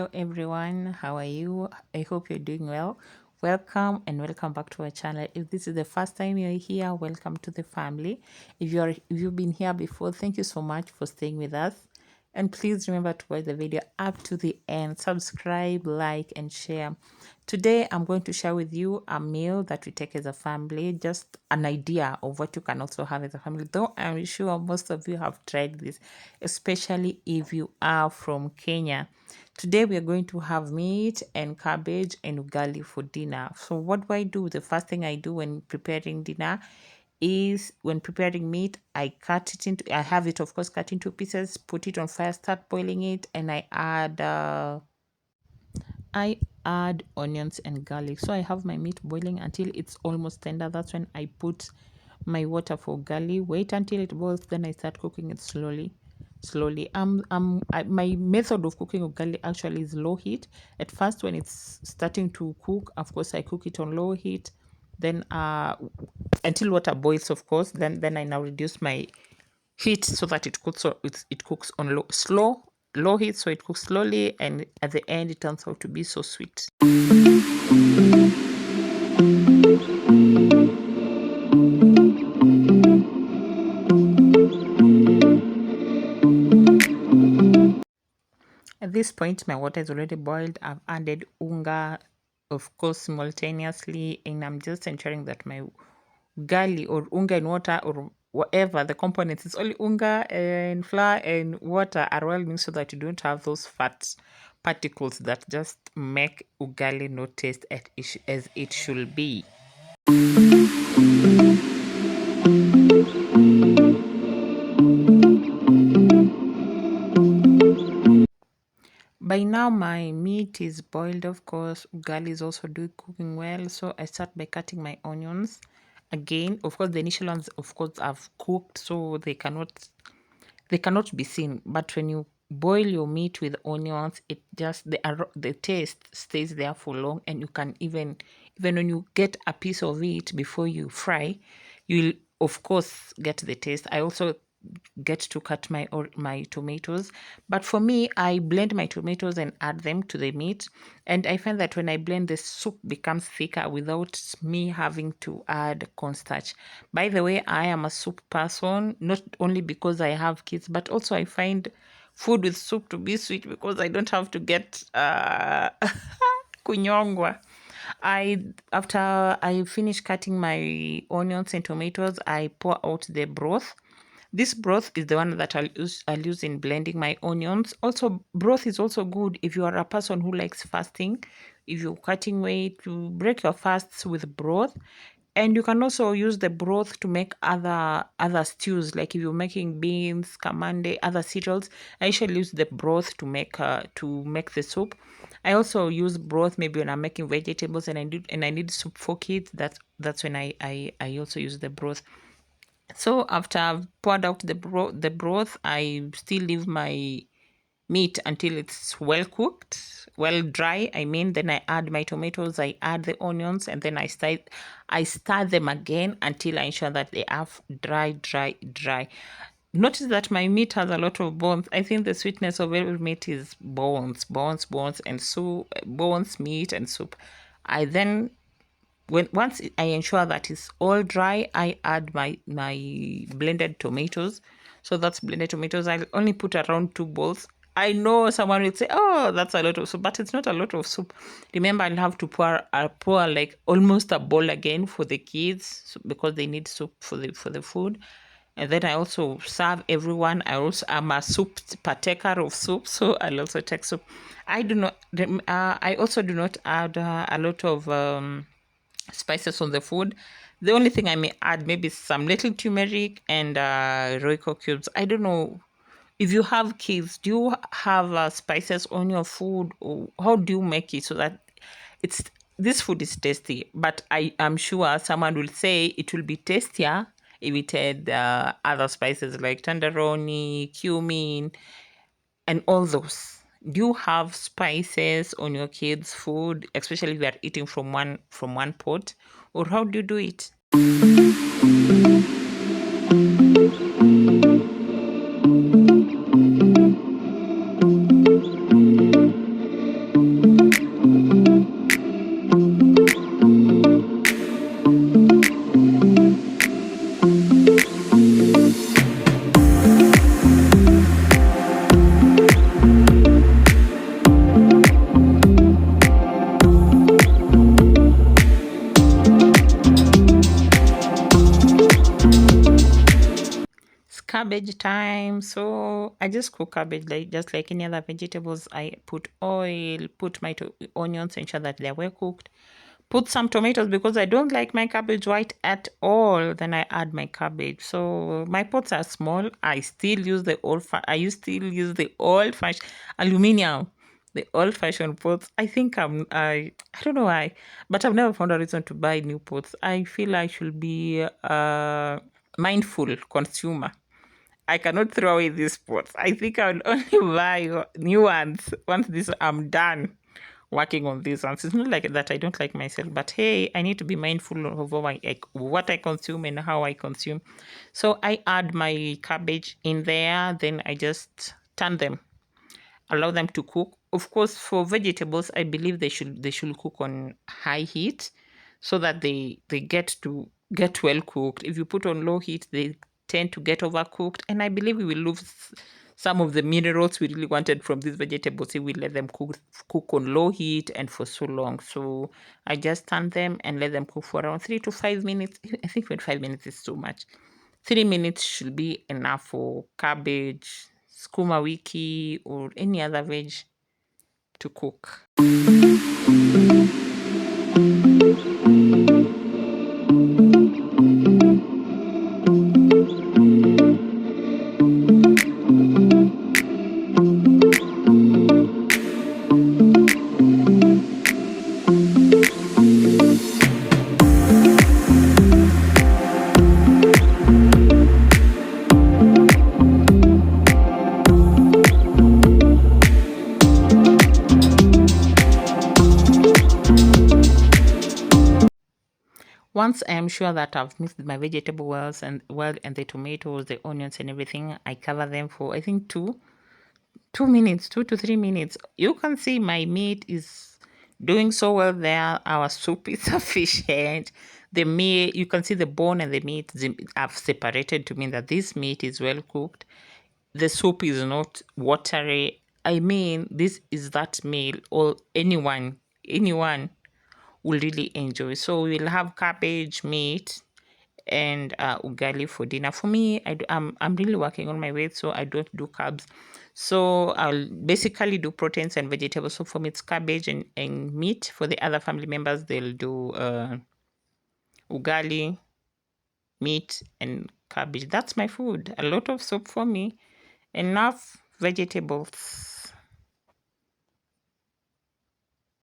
Hello everyone, how are you? I hope you're doing well. Welcome and welcome back to our channel. If this is the first time you're here, welcome to the family. If you've been here before, thank you so much for staying with us. And please remember to watch the video up to the end. Subscribe, like, and share. Today, I'm going to share with you a meal that we take as a family, just an idea of what you can also have as a family. Though I'm sure most of you have tried this, especially if you are from Kenya. Today, we are going to have meat and cabbage and ugali for dinner. So what do? The first thing I do when preparing dinner is when preparing meat, I have it, of course, cut into pieces, put it on fire, start boiling it, and I add onions and garlic. So I have my meat boiling until it's almost tender. That's when I put my water for garlic. Wait until it boils, then I start cooking it slowly. My method of cooking ugali actually is low heat. At first, when it's starting to cook, of course, I cook it on low heat. Then until water boils, of course. Then I now reduce my heat so that it cooks. So it cooks on low heat, so it cooks slowly, and at the end, it turns out to be so sweet. At this point, my water is already boiled. I've added unga, of course, simultaneously, and I'm just ensuring that my ugali or unga in water or whatever the components, it's only unga and flour and water, are well mixed so that you don't have those fat particles that just make ugali not taste as it should be. By now my meat is boiled, of course. Ugali is also doing cooking well, so I start by cutting my onions. Again, of course, the initial ones, of course, I've cooked, so they cannot be seen. But when you boil your meat with onions, it just the taste stays there for long, and you can even when you get a piece of it before you fry, you'll of course get the taste. I also get to cut my tomatoes, but for me, I blend my tomatoes and add them to the meat, and I find that when I blend, the soup becomes thicker without me having to add cornstarch. By the way, I am a soup person, not only because I have kids, but also I find food with soup to be sweet because I don't have to get kunyongwa. After I finish cutting my onions and tomatoes, I pour out the broth. This broth is the one that I'll use in blending my onions. Also, broth is also good if you are a person who likes fasting. If you're cutting weight, you break your fasts with broth. And you can also use the broth to make other stews. Like if you're making beans, kamande, other cereals, I usually use the broth to make the soup. I also use broth maybe when I'm making vegetables and I need soup for kids. That's when I also use the broth. So after I've poured out the broth, I still leave my meat until it's well cooked, well dry. I mean, then I add my tomatoes, I add the onions, and then I stir them again until I ensure that they are dry. Notice that my meat has a lot of bones. I think the sweetness of every meat is bones, and so bones, meat, and soup. I then once I ensure that it's all dry, I add my blended tomatoes. So that's blended tomatoes. I'll only put around 2 bowls. I know someone will say, "Oh, that's a lot of soup," but it's not a lot of soup. Remember, I'll have to pour like almost a bowl again for the kids because they need soup for the food. And then I also serve everyone. I'm a soup partaker of soup, so I'll also take soup. I also do not add a lot of spices on the food. The only thing I may add maybe some little turmeric and Royco cubes. I don't know if you have kids. Do you have spices on your food, or how do you make it so that this food is tasty? But I am sure someone will say it will be tastier if it had other spices like tandoori, cumin, and all those. Do you have spices on your kids' food, especially if you are eating from one pot, or how do you do it? cabbage time. So I just cook cabbage like just like any other vegetables. I put oil, put my onions, ensure that they're well cooked. Put some tomatoes because I don't like my cabbage white at all. Then I add my cabbage. So my pots are small. I still use the still use the old fashioned aluminium, the old fashioned pots. I think I don't know why, but I've never found a reason to buy new pots. I feel I should be mindful consumer. I cannot throw away these pots. I think I will only buy new ones once this I'm done working on these ones. It's not like that I don't like myself, but hey, I need to be mindful of what I consume and how I consume. So I add my cabbage in there, then I just turn them, allow them to cook. Of course, for vegetables, I believe they should cook on high heat so that they get well cooked. If you put on low heat, they tend to get overcooked, and I believe we will lose some of the minerals we really wanted from these vegetables if we let them cook on low heat and for so long. So I just turn them and let them cook for around 3 to 5 minutes. I think when 5 minutes is too much. 3 minutes should be enough for cabbage, skuma wiki, or any other veg to cook. Once I am sure that I've mixed my vegetable and the tomatoes, the onions and everything, I cover them for I think 2 minutes, 2 to 3 minutes. You can see my meat is doing so well there. Our soup is sufficient. The meat, you can see the bone and the meat have separated to mean that this meat is well cooked. The soup is not watery. I mean, this is that meal or anyone will really enjoy. So we'll have cabbage, meat, and ugali for dinner. For me, I'm really working on my weight, so I don't do carbs. So I'll basically do proteins and vegetables. So for me, it's cabbage and meat. For the other family members, they'll do ugali, meat, and cabbage. That's my food. A lot of soup for me. Enough vegetables.